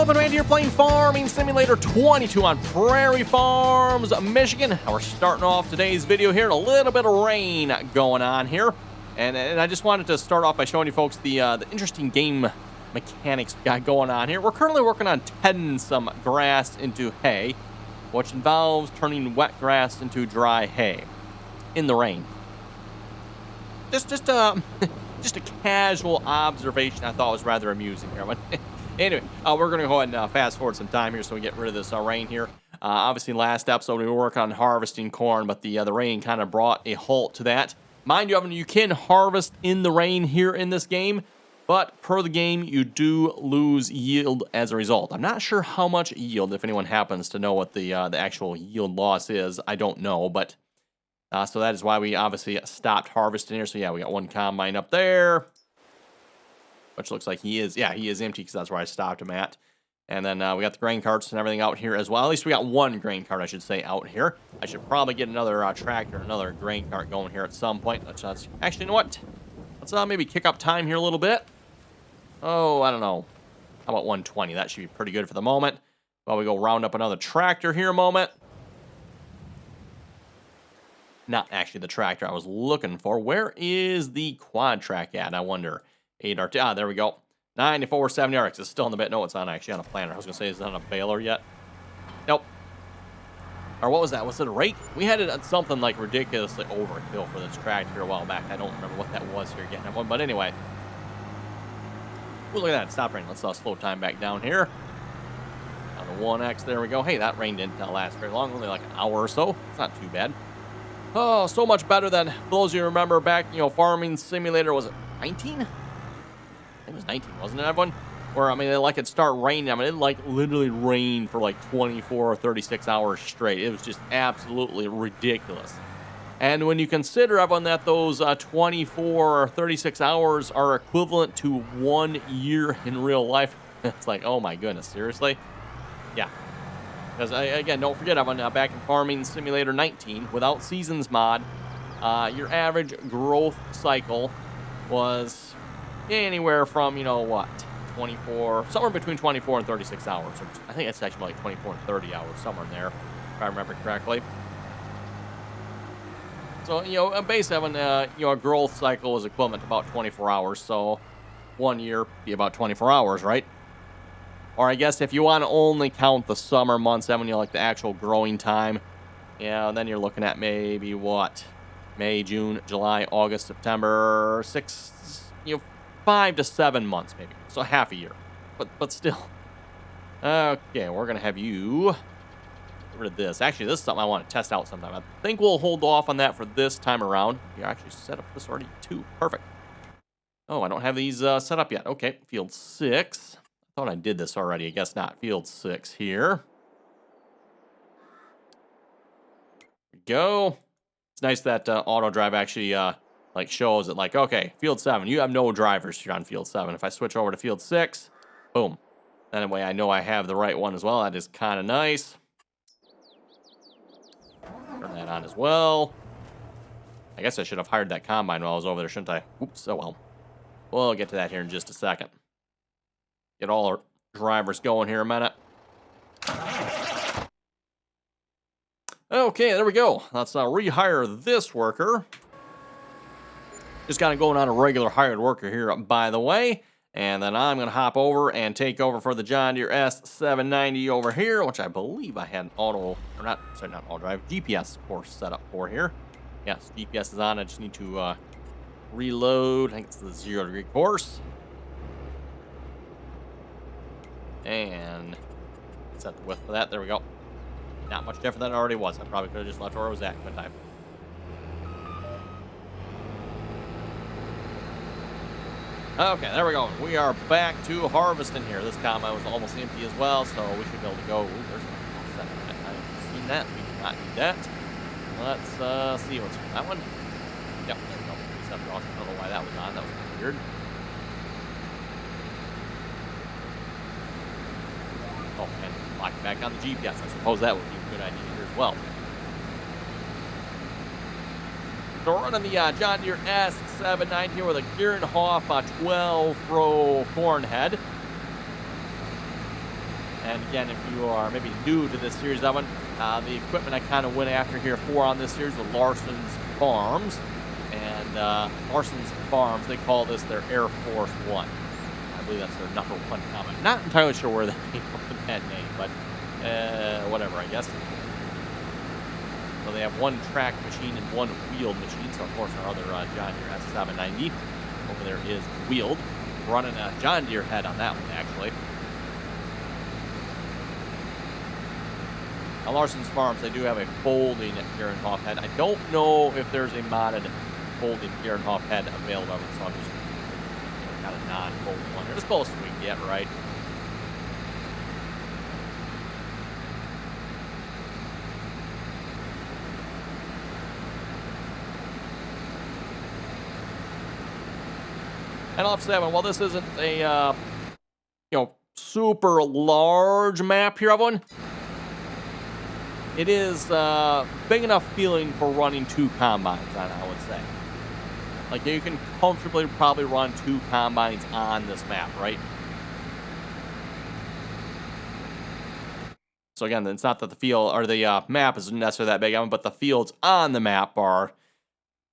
Open right here playing Farming Simulator 22 on Prairie Farms, Michigan. We're starting off today's video here. A little bit of rain going on here. And I just wanted to start off by showing you folks the interesting game mechanics we got going on here. We're currently working on tedding some grass into hay, which involves turning wet grass into dry hay in the rain. Just a casual observation I thought was rather amusing here. But anyway, we're going to go ahead and fast forward some time here so we get rid of this rain here. Obviously, last episode we were working on harvesting corn, but the rain kind of brought a halt to that. Mind you, you can harvest in the rain here in this game, but per the game, you do lose yield as a result. I'm not sure how much yield, if anyone happens to know what the actual yield loss is. I don't know, but so that is why we obviously stopped harvesting here. So yeah, we got one combine up there, which looks like he is empty because that's where I stopped him at. And then we got the grain carts and everything out here as well. At least we got one grain cart, I should say, out here. I should probably get another tractor, another grain cart going here at some point. Let's actually, you know what? Let's maybe kick up time here a little bit. Oh, I don't know. How about 120? That should be pretty good for the moment. While we go round up another tractor here a moment. Not actually the tractor I was looking for. Where is the quad track at, I wonder? 8RT. Ah, there we go. 9470RX is still in the bit. No, it's not actually on a planter. I was going to say, is it on a baler yet? Nope. Or what was that? Was it a rake? We had it at something like ridiculously overkill for this tractor a while back. I don't remember what that was here again. But anyway. Ooh, look at that. Stop raining. Let's slow time back down here. On the 1X. There we go. Hey, that rain didn't last very long. Only like an hour or so. It's not too bad. Oh, so much better than, for those of you who remember back, Farming Simulator, was it 19? It was 19, wasn't it, everyone? Where, it'd start raining. It literally rained for 24 or 36 hours straight. It was just absolutely ridiculous. And when you consider, everyone, that those 24 or 36 hours are equivalent to 1 year in real life, it's like, oh my goodness, seriously? Yeah. Because, again, don't forget, everyone, back in Farming Simulator 19, without Seasons mod, your average growth cycle was anywhere from, 24, somewhere between 24 and 36 hours. Or I think it's actually like 24 and 30 hours, somewhere in there, if I remember correctly. So, basically, a growth cycle is equivalent to about 24 hours. So, 1 year be about 24 hours, right? Or I guess if you want to only count the summer months, like the actual growing time, then you're looking at maybe what? May, June, July, August, September, 5 to 7 months maybe. So half a year. But still. Okay, we're going to have you get rid of this. Actually, this is something I want to test out sometime. I think we'll hold off on that for this time around. You actually set up this already too. Perfect. Oh, I don't have these set up yet. Okay, field 6. I thought I did this already. I guess not. Field 6 here. There we go. It's nice that auto drive actually shows it okay, field 7. You have no drivers here on field 7. If I switch over to field 6, boom. That way I know I have the right one as well. That is kind of nice. Turn that on as well. I guess I should have hired that combine while I was over there, shouldn't I? Oops, oh well. We'll get to that here in just a second. Get all our drivers going here a minute. Okay, there we go. Let's rehire this worker. Just kind of going on a regular hired worker here, by the way. And then I'm going to hop over and take over for the John Deere S790 over here, which I believe I had not auto drive, GPS course set up for here. Yes, GPS is on. I just need to reload. I think it's the 0 degree course. And set the width for that. There we go. Not much different than it already was. I probably could have just left where it was at one time. Okay, there we go. We are back to harvesting here. This combine was almost empty as well, so we should be able to go. Ooh, there's I haven't seen that. We do not need that. Let's see what's on that one. Yep, there we go. I don't know why that was on. That was kind of weird. Oh, and lock it back on the GPS. I suppose that would be a good idea here as well. So we're running the John Deere S790 here with a Gierenhof 12-row corn head. And again, if you are maybe new to this series, that one, the equipment I kind of went after here for on this series with Larson's Farms. And Larson's Farms, they call this their Air Force One. I believe that's their #1 comment. Not entirely sure where they came up with that name, but whatever, I guess. So they have one track machine and one wheeled machine. So, of course, our other John Deere S790 over there is wheeled. Running a John Deere head on that one, actually. Now, Larson's Farms, they do have a folding Kierenhoff head. I don't know if there's a modded folding Kierenhoff head available, so I'm just got a non-folding one. They're as close as we can get, right? And I'll have to say, well, this isn't a super large map here, everyone. It is big enough feeling for running 2 combines on, I would say. Like, you can comfortably probably run 2 combines on this map, right? So again, it's not that the field or the map is necessarily that big, but the fields on the map are,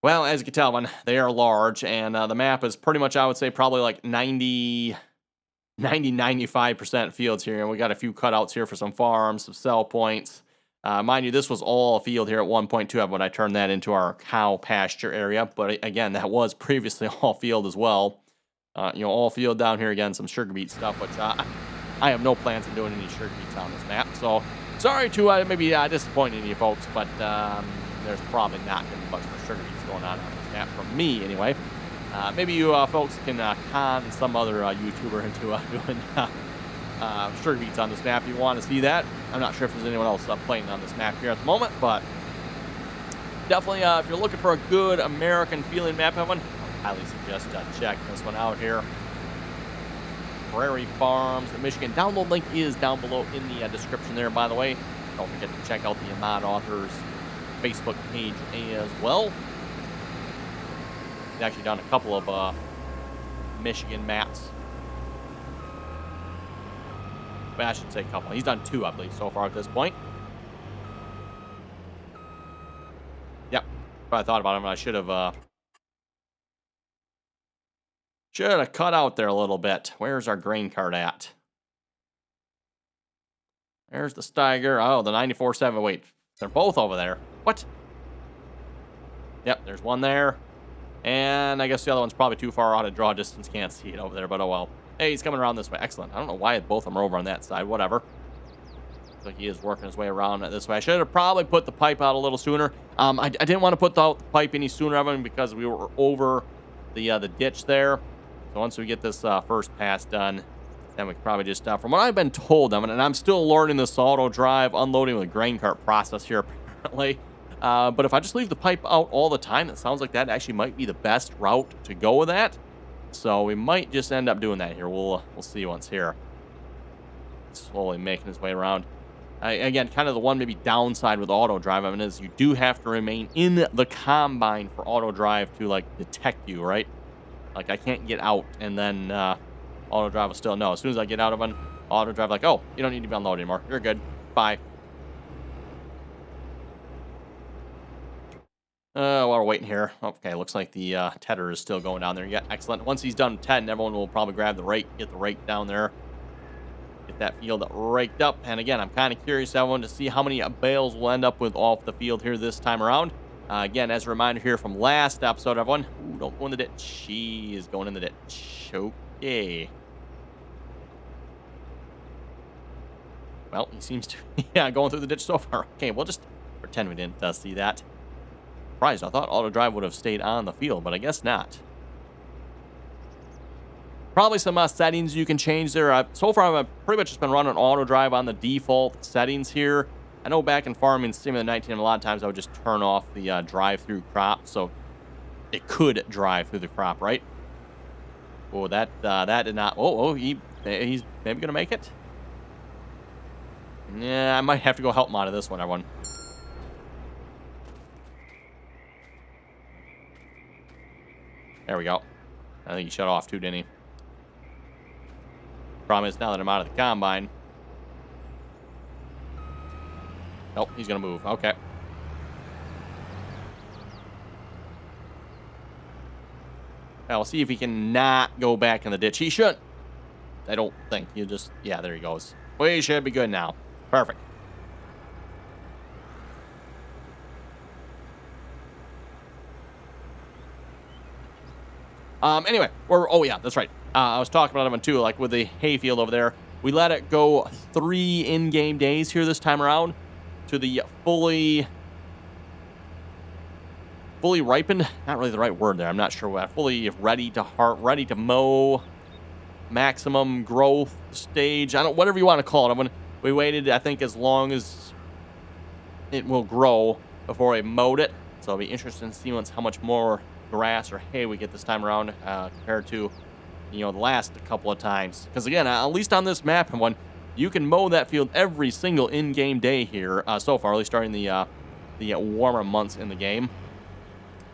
well, as you can tell, they are large, and the map is pretty much, I would say, probably like 95% fields here, and we got a few cutouts here for some farms, some sell points. Mind you, this was all a field here at 1.2 when I turned that into our cow pasture area. But again, that was previously all field as well. All field down here again, some sugar beet stuff, which I have no plans of doing any sugar beets on this map. So sorry to maybe disappointing you folks, but there's probably not going to be much more sugar beets going on this map from me anyway. Maybe you folks can con some other YouTuber into doing sugar beets on this map if you want to see that. I'm not sure if there's anyone else playing on this map here at the moment, but definitely if you're looking for a good American feeling map, everyone, I highly suggest check this one out here. Prairie Farms, Michigan. Download link is down below in the description there, by the way. Don't forget to check out the Mod Authors Facebook page as well. He's actually done a couple of Michigan maps. Well, I should say a couple. He's done 2, I believe, so far at this point. Yep. If I thought about him, I should have cut out there a little bit. Where's our grain cart at? There's the Steiger. Oh, the 94.7. Wait, they're both over there. What? Yep, there's one there. And I guess the other one's probably too far out of draw distance. Can't see it over there, but oh well. Hey, he's coming around this way. Excellent. I don't know why both of them are over on that side. Whatever. Looks like he is working his way around this way. I should have probably put the pipe out a little sooner. I didn't want to put the pipe any sooner, Evan, because we were over the ditch there. So once we get this first pass done, then we can probably just, from what I've been told, Evan, and I'm still learning this auto drive unloading with a grain cart process here, apparently. But if I just leave the pipe out all the time, it sounds like that actually might be the best route to go with that. So we might just end up doing that here. We'll see once here. Slowly making his way around. Again, kind of the one maybe downside with auto drive, I mean, is you do have to remain in the combine for auto drive to like detect you, right? Like I can't get out and then auto drive will still know. As soon as I get out of an auto drive, like, oh, you don't need to be unloaded anymore. You're good. Bye. While we're waiting here. Okay, looks like the tedder is still going down there. Yeah, excellent. Once he's done 10, everyone will probably grab the rake, get the rake down there, get that field raked up. And again, I'm kind of curious, everyone, to see how many bales we'll end up with off the field here this time around. Again, as a reminder here from last episode, everyone. Ooh, don't go in the ditch. She is going in the ditch. Okay. Well, he seems to be going through the ditch so far. Okay, we'll just pretend we didn't see that. Surprised. I thought auto drive would have stayed on the field, but I guess not. Probably some settings you can change there. So far, I've pretty much just been running auto drive on the default settings here. I know back in Farming Simulator 19, a lot of times I would just turn off the drive-through crop, so it could drive through the crop, right? Oh, that did not. He's maybe gonna make it. Yeah, I might have to go help him out of this one, everyone. There we go. I think he shut off too, didn't he? Problem is, now that I'm out of the combine, Nope, he's going to move. Okay. Now, we'll see if he can not go back in the ditch. He shouldn't. I don't think. You just... Yeah, there he goes. We should be good now. Perfect. Anyway, oh yeah, that's right. I was talking about him too, like with the hayfield over there. We let it go 3 in-game days here this time around to the fully ripened. Not really the right word there. I'm not sure what. Fully ready to mow, maximum growth stage. Whatever you want to call it. We waited, I think, as long as it will grow before I mowed it. So it'll be interesting to see how much more grass or hay we get this time around compared to, the last couple of times. Because again, at least on this map, you can mow that field every single in-game day here so far, at least starting the warmer months in the game.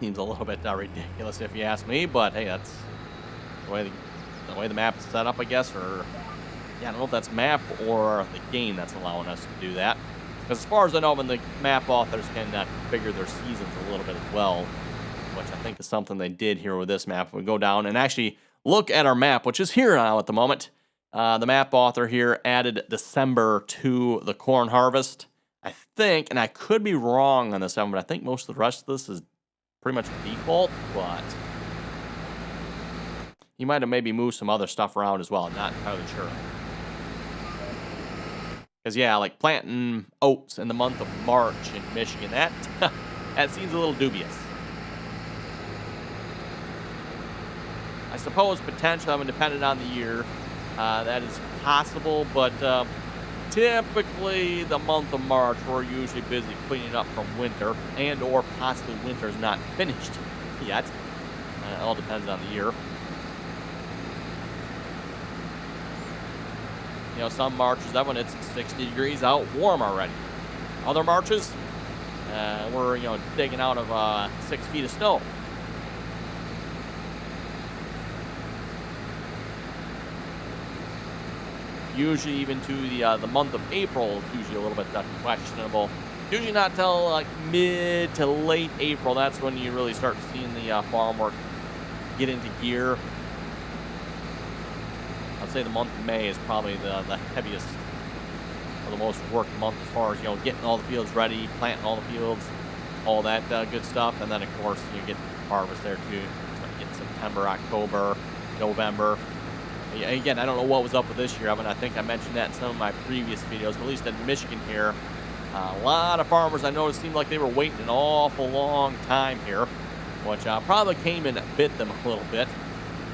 Seems a little bit ridiculous if you ask me, but hey, that's the way the map is set up, I guess. Or yeah, I don't know if that's map or the game that's allowing us to do that. Because as far as I know, when the map authors can configure their seasons a little bit as well, which I think is something they did here with this map. We go down and actually look at our map, which is here now at the moment. The map author here added December to the corn harvest, I think, and I could be wrong on this one, but I think most of the rest of this is pretty much default, but he might have maybe moved some other stuff around as well. I'm not entirely sure. Because, yeah, like planting oats in the month of March in Michigan, that seems a little dubious. I suppose potentially, depending on the year, that is possible, but typically the month of March, we're usually busy cleaning up from winter, and or possibly winter's not finished yet. It all depends on the year. Some Marches, that when it's 60 degrees out, warm already. Other Marches, we're, digging out of 6 feet of snow. Usually even to the month of April is usually a little bit questionable. Usually not till like mid to late April. That's when you really start seeing the farm work get into gear. I'd say the month of May is probably the heaviest or the most worked month as far as, getting all the fields ready, planting all the fields, all that good stuff. And then, of course, you get harvest there too. So you get September, October, November. Again, I don't know what was up with this year. I think I mentioned that in some of my previous videos, but at least in Michigan here, a lot of farmers I noticed seemed like they were waiting an awful long time here, which probably came and bit them a little bit.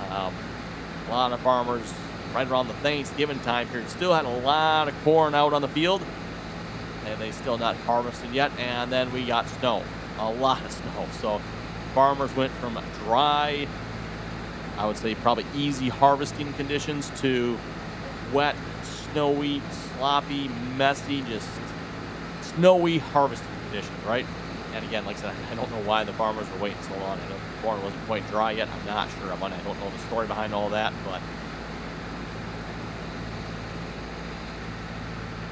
A lot of farmers right around the Thanksgiving time period still had a lot of corn out on the field, and they still not harvested yet. And then we got snow, a lot of snow. So farmers went from dry, I would say probably easy harvesting conditions, to wet, snowy, sloppy, messy, just snowy harvesting conditions, right? And again, like I said, I don't know why the farmers were waiting so long. I know the corn wasn't quite dry yet. I'm not sure. I don't know the story behind all that, but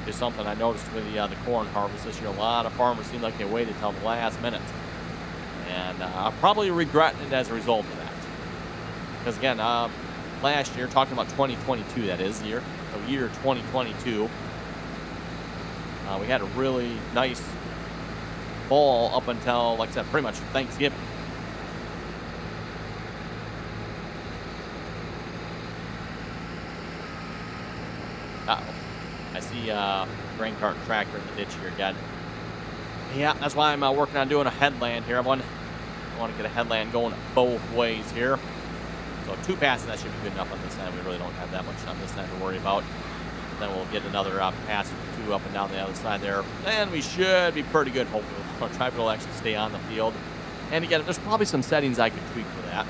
it's something I noticed with the corn harvest this year. A lot of farmers seem like they waited till the last minute, and I'm probably regretting it as a result of that. Because again, last year, talking about 2022, that is, year 2022, we had a really nice fall up until, like I said, pretty much Thanksgiving. Uh-oh. I see grain cart and tractor in the ditch here again. Yeah, that's why I'm working on doing a headland here. I want to get a headland going both ways here. So 2 passes, that should be good enough on this end. We really don't have that much on this end to worry about. Then we'll get another pass or 2 up and down the other side there. And we should be pretty good, hopefully. Our tripod will actually stay on the field. And again, there's probably some settings I could tweak for that.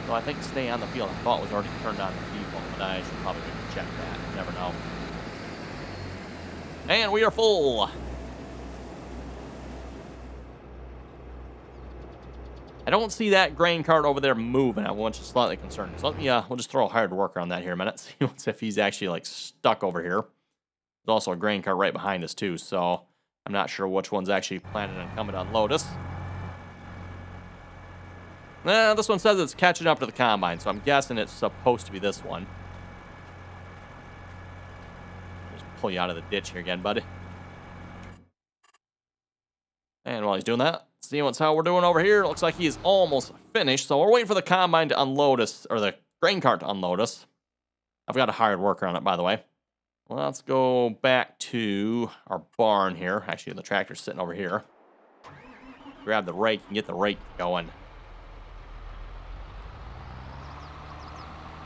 So I think stay on the field, I thought was already turned on the default, but I should probably check that. You never know. And we are full. I don't see that grain cart over there moving. I'm just slightly concerned. So let me, we'll just throw a hard worker on that here a minute. See if he's actually like stuck over here. There's also a grain cart right behind us, too, so I'm not sure which one's actually planning on coming to unload us. This one says it's catching up to the combine, so I'm guessing it's supposed to be this one. Just pull you out of the ditch here again, buddy. And while he's doing that, see how we're doing over here. Looks like he's almost finished, so we're waiting for the combine to unload us, or the grain cart to unload us. I've got a hired worker on it, by the way. Well, let's go back to our barn here. Actually, the tractor's sitting over here. Grab the rake and get the rake going.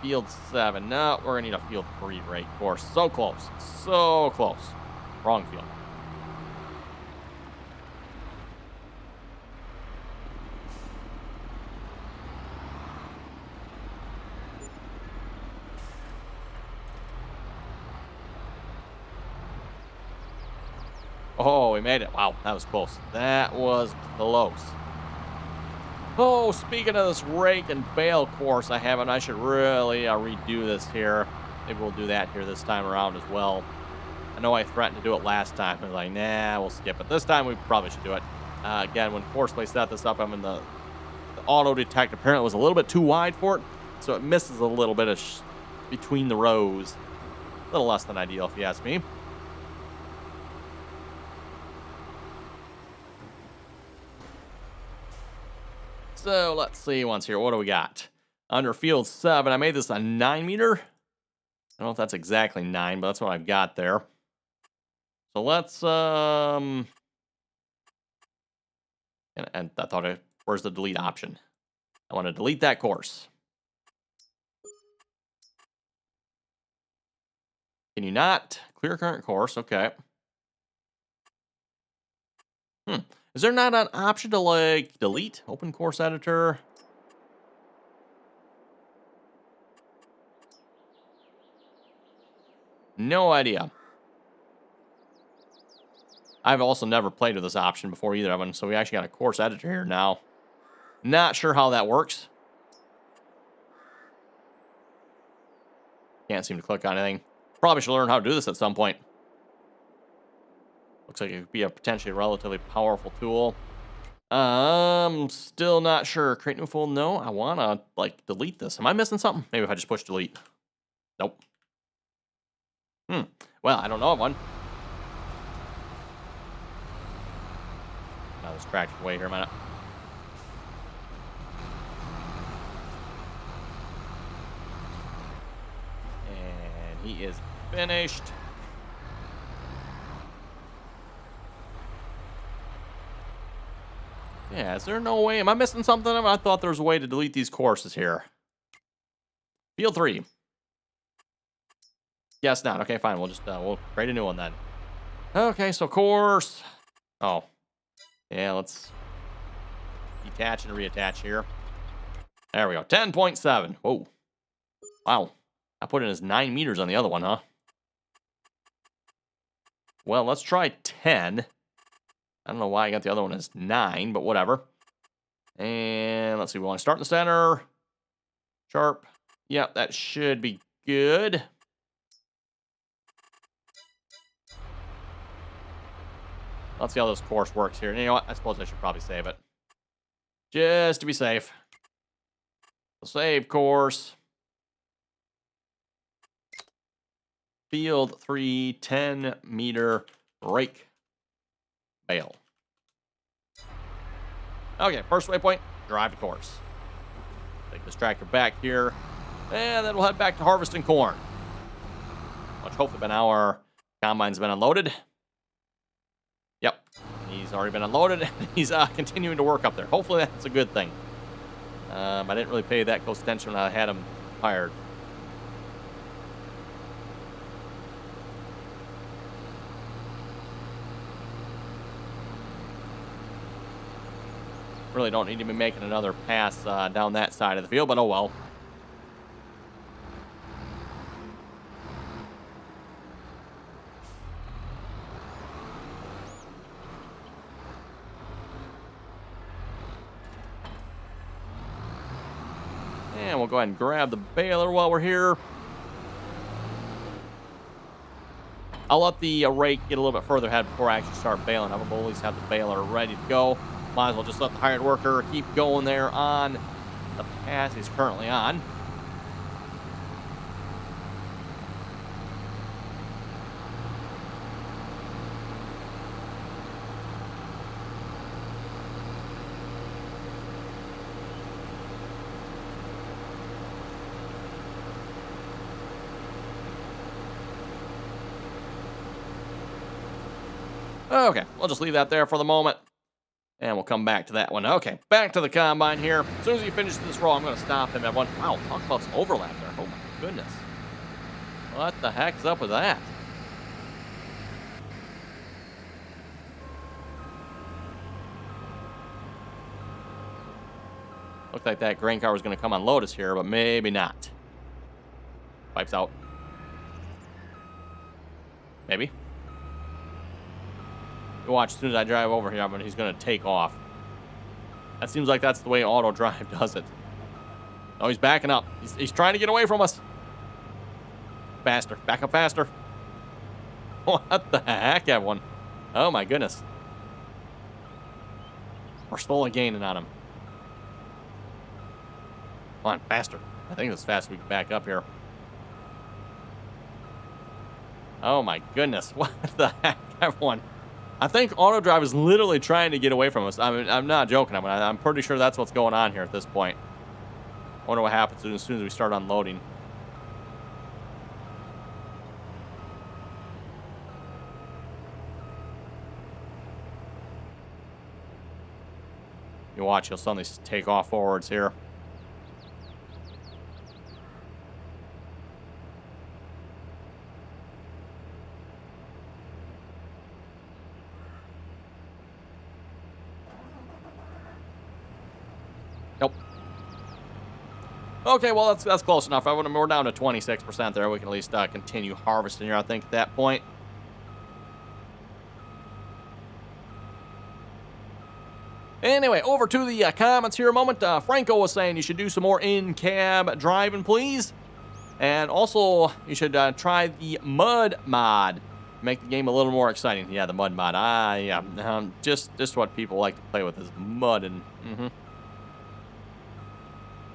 Field 7. No, we're going to need a field 3 rake, of course. So close. So close. Wrong field. Oh, we made it. Wow, that was close. That was close. Oh, speaking of this rake and bale course I haven't, I should really redo this here. Maybe we'll do that here this time around as well. I know I threatened to do it last time. I was like, nah, we'll skip it. This time we probably should do it. Again, when Courseplay set this up, I'm in the auto detect apparently was a little bit too wide for it, so it misses a little bit of between the rows. A little less than ideal, if you ask me. So let's see once here. What do we got? Under field 7, I made this a 9 meter. I don't know if that's exactly 9, but that's what I've got there. So let's and I thought where's the delete option? I want to delete that course. Can you not? Clear current course. Okay. Is there not an option to, like, delete? Open course editor. No idea. I've also never played with this option before either of them, so we actually got a course editor here now. Not sure how that works. Can't seem to click on anything. Probably should learn how to do this at some point. Looks like it could be a potentially relatively powerful tool. Still not sure. Create new folder. No, I want to, like, delete this. Am I missing something? Maybe if I just push delete. Nope. Well, I don't know of one. Now this tractor's away here a minute. And he is finished. Yeah, is there no way? Am I missing something? I thought there was a way to delete these courses here. Field 3. Yes, not. Okay, fine. We'll just, we'll create a new one then. Okay, so course. Oh. Yeah, let's detach and reattach here. There we go. 10.7. Whoa. Wow. I put in as 9 meters on the other one, huh? Well, let's try 10. I don't know why I got the other one as 9, but whatever. And let's see, we want to start in the center. Sharp. Yep, that should be good. Let's see how this course works here. You know what? I suppose I should probably save it. Just to be safe. So save course. Field 3, 10 meter rake. Bale. Okay, first waypoint, drive the course. Take this tractor back here, and then we'll head back to harvesting corn. Which hopefully by now our combine's been unloaded. Yep, he's already been unloaded. He's continuing to work up there. Hopefully that's a good thing. I didn't really pay that close attention when I had him hired. Really don't need to be making another pass down that side of the field, but oh well. And we'll go ahead and grab the baler while we're here. I'll let the rake get a little bit further ahead before I actually start baling. I'll always have the baler ready to go. Might as well just let the hired worker keep going there on the path he's currently on. Okay, we'll just leave that there for the moment. And we'll come back to that one. Okay, back to the combine here. As soon as he finishes this row, I'm going to stop him at one. Wow, talk about some overlap there. Oh my goodness. What the heck's up with that? Looked like that grain car was going to come on Lotus here, but maybe not. Pipes out. Maybe. You watch, as soon as I drive over here, he's going to take off. That seems like that's the way auto drive does it. Oh, he's backing up. He's trying to get away from us. Faster. Back up faster. What the heck, everyone? Oh, my goodness. We're slowly gaining on him. Come on, faster. I think it's fast we can back up here. Oh, my goodness. What the heck, everyone? I think auto drive is literally trying to get away from us. I mean, I'm not joking. I'm pretty sure that's what's going on here at this point. I wonder what happens as soon as we start unloading. You watch, he'll suddenly take off forwards here. Nope. Okay, well, that's close enough. We're down to 26% there. We can at least continue harvesting here, I think, at that point. Anyway, over to the comments here a moment. Franco was saying you should do some more in-cab driving, please. And also, you should try the mud mod. Make the game a little more exciting. Yeah, the mud mod. Yeah. Just what people like to play with is mud and...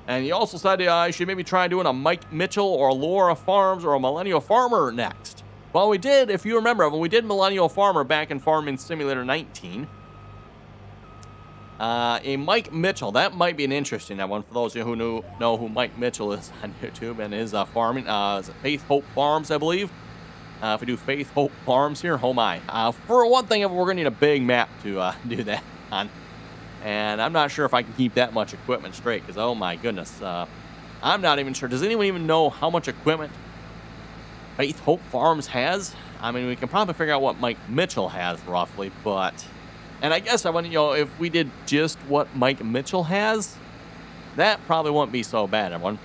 And he also said you should maybe try doing a Mike Mitchell or Laura Farms or a Millennial Farmer next. Well, we did, if you remember, when we did Millennial Farmer back in Farming Simulator 19. A Mike Mitchell, that might be an interesting one for those of you who know who Mike Mitchell is on YouTube and his farming. Is it Faith Hope Farms, I believe? If we do Faith Hope Farms here, oh my. For one thing, we're going to need a big map to do that on. And I'm not sure if I can keep that much equipment straight, because, oh my goodness. I'm not even sure. Does anyone even know how much equipment Faith Hope Farms has? I mean, we can probably figure out what Mike Mitchell has, roughly, but... And I guess if we did just what Mike Mitchell has, that probably wouldn't be so bad, everyone.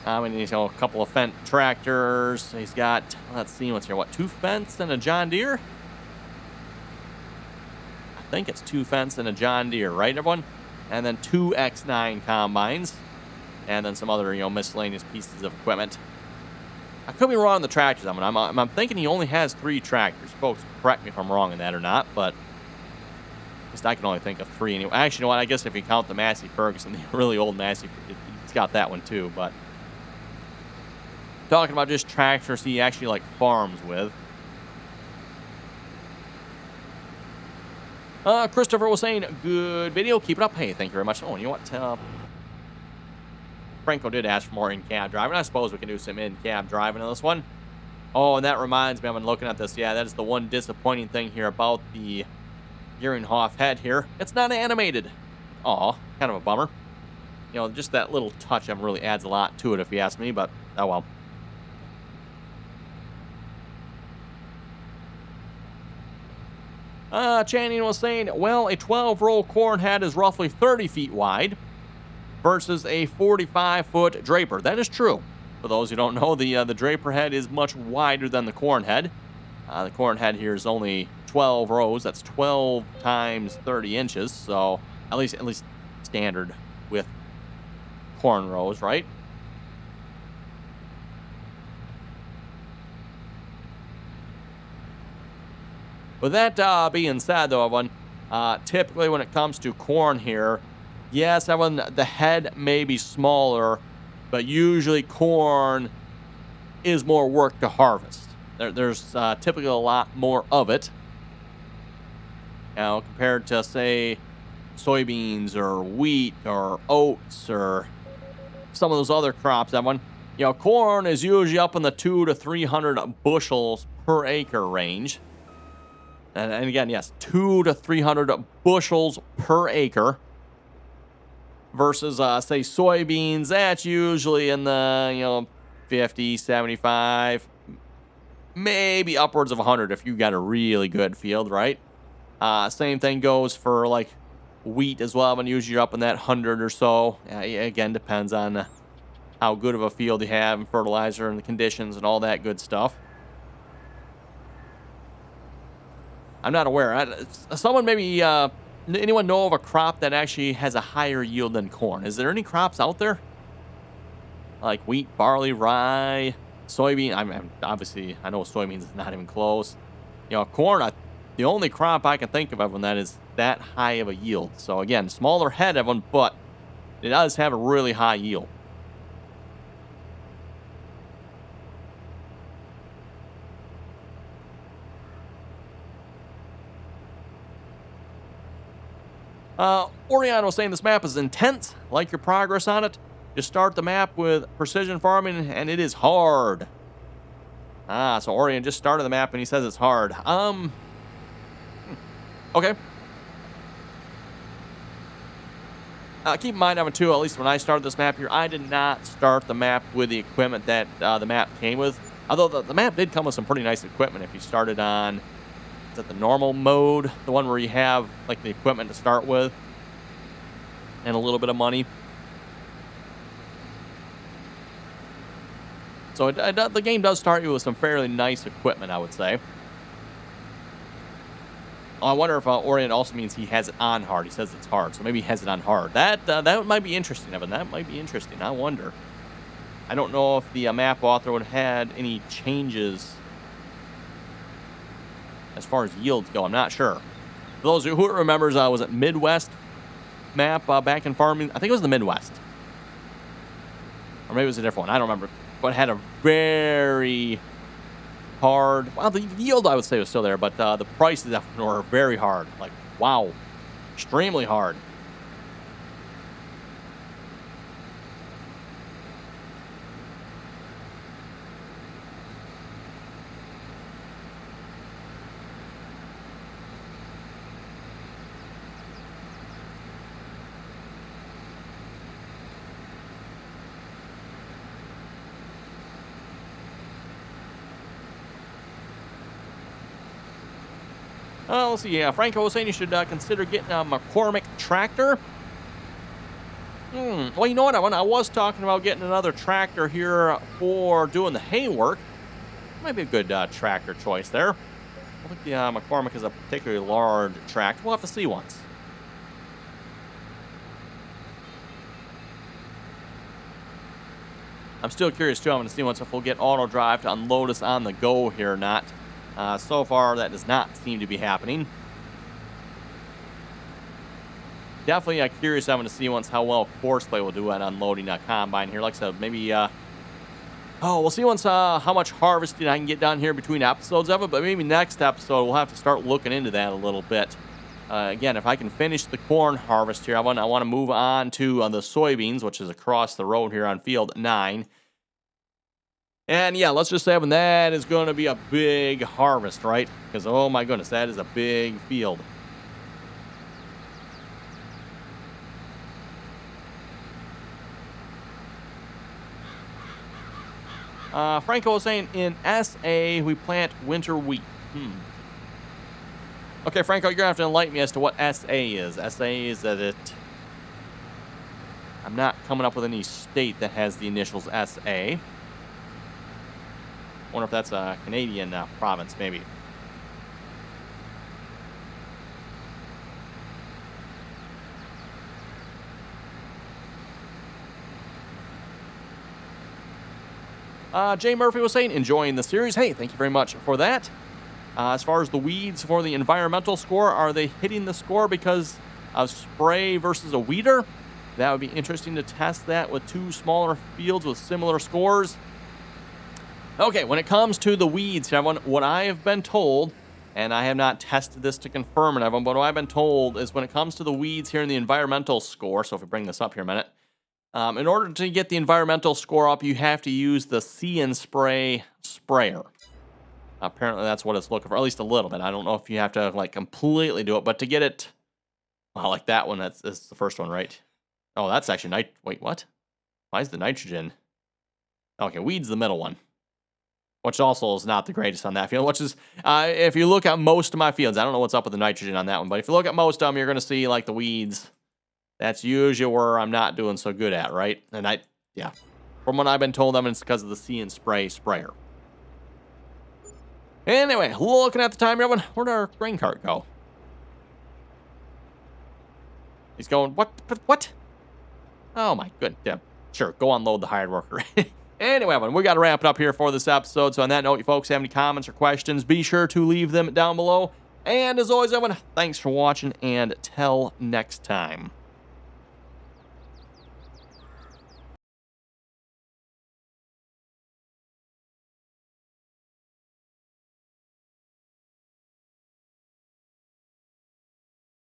I mean, a couple of Fendt tractors. He's got, let's see what's here, 2 Fendt and a John Deere? I think it's 2 Fendt and a John Deere, right, everyone? And then 2 X9 combines. And then some other, miscellaneous pieces of equipment. I could be wrong on the tractors. I'm thinking he only has 3 tractors. Folks, correct me if I'm wrong in that or not, but at least I can only think of 3 anyway. Actually, you know what? I guess if you count the Massey Ferguson, the really old Massey, it's got that one too, but talking about just tractors he actually farms with. Christopher was saying, good video, keep it up. Hey, thank you very much. Oh, and you know what? Franco did ask for more in-cab driving. I suppose we can do some in-cab driving on this one. Oh, and that reminds me, I've been looking at this. Yeah, that is the one disappointing thing here about the Gearinghoff head here. It's not animated. Aw, kind of a bummer. Just that little touch really adds a lot to it if you ask me, but oh well. Channing was saying, well, a 12-row corn head is roughly 30 feet wide versus a 45-foot draper. That is true. For those who don't know, the draper head is much wider than the corn head. The corn head here is only 12 rows. That's 12 times 30 inches. So at least standard with corn rows, right? With that being said, though, everyone, typically when it comes to corn here, yes, everyone, the head may be smaller, but usually corn is more work to harvest. There's typically a lot more of it, compared to, say, soybeans or wheat or oats or some of those other crops. That one, corn is usually up in the 200 to 300 bushels per acre range. And again, yes, 200 to 300 bushels per acre versus, say, soybeans. That's usually in the, 50, 75, maybe upwards of 100 if you got a really good field, right? Same thing goes for, like, wheat as well. When usually you're up in that 100 or so. Again, depends on how good of a field you have and fertilizer and the conditions and all that good stuff. I'm not aware. Someone maybe, anyone know of a crop that actually has a higher yield than corn? Is there any crops out there? Like wheat, barley, rye, soybean. Obviously, I know soybeans is not even close. Corn, the only crop I can think of everyone that is that high of a yield. So again, smaller head of one, but it does have a really high yield. Orion was saying this map is intense. Like your progress on it. Just start the map with precision farming, and it is hard. So Orion just started the map, and he says it's hard. Okay. Keep in mind, Evan, too, at least when I started this map here, I did not start the map with the equipment that the map came with. Although the map did come with some pretty nice equipment if you started on, is it the normal mode? The one where you have, like, the equipment to start with and a little bit of money. So the game does start you with some fairly nice equipment, I would say. Oh, I wonder if Orient also means he has it on hard. He says it's hard, so maybe he has it on hard. That might be interesting, Evan. That might be interesting. I wonder. I don't know if the map author would have had any changes as far as yields go. I'm not sure. For those who remembers, was it Midwest map back in farming? I think it was the Midwest. Or maybe it was a different one. I don't remember. But it had a very hard... Well, the yield, I would say, was still there, but the prices were very hard. Like, wow. Extremely hard. Let's see. Yeah, Franco was saying you should consider getting a McCormick tractor. Well, you know what? I was talking about getting another tractor here for doing the hay work. Might be a good tractor choice there. I think the McCormick is a particularly large tractor. We'll have to see once. I'm still curious, too. I'm going to see once if we'll get auto drive to unload us on the go here or not. So far, that does not seem to be happening. Definitely curious. I'm going to see once how well Courseplay will do at unloading a combine here. Like I said, maybe... we'll see once how much harvesting I can get done here between episodes of it. But maybe next episode, we'll have to start looking into that a little bit. Again, if I can finish the corn harvest here, I want to move on to the soybeans, which is across the road here on field 9. And yeah, let's just say that is going to be a big harvest, right? Because, oh my goodness, that is a big field. Franco was saying in SA, we plant winter wheat. Okay, Franco, you're going to have to enlighten me as to what SA is. SA is that it... I'm not coming up with any state that has the initials SA. Wonder if that's a Canadian province, maybe. Jay Murphy was saying, enjoying the series. Hey, thank you very much for that. As far as the weeds for the environmental score, are they hitting the score because of spray versus a weeder? That would be interesting to test that with two smaller fields with similar scores. Okay, when it comes to the weeds, everyone, what I have been told, and I have not tested this to confirm it, everyone, but what I've been told is when it comes to the weeds here in the environmental score, so if we bring this up here a minute, in order to get the environmental score up, you have to use the See and Spray sprayer. Apparently that's what it's looking for, at least a little bit. I don't know if you have to like completely do it, but to get it, well, like that one, that's the first one, right? Oh, that's actually wait, what? Why is the nitrogen? Okay, weed's the middle one, which also is not the greatest on that field, which is, if you look at most of my fields, I don't know what's up with the nitrogen on that one, but if you look at most of them, you're going to see like the weeds. That's usually where I'm not doing so good at, right? And yeah, from what I've been told, it's because of the See and Spray sprayer. Anyway, looking at the time, everyone, where'd our grain cart go? He's going, what? Oh my goodness. Yeah, sure, go unload the hired worker. Anyway, everyone, we got to wrap it up here for this episode. So on that note, you folks have any comments or questions, be sure to leave them down below. And as always, everyone, thanks for watching, and till next time.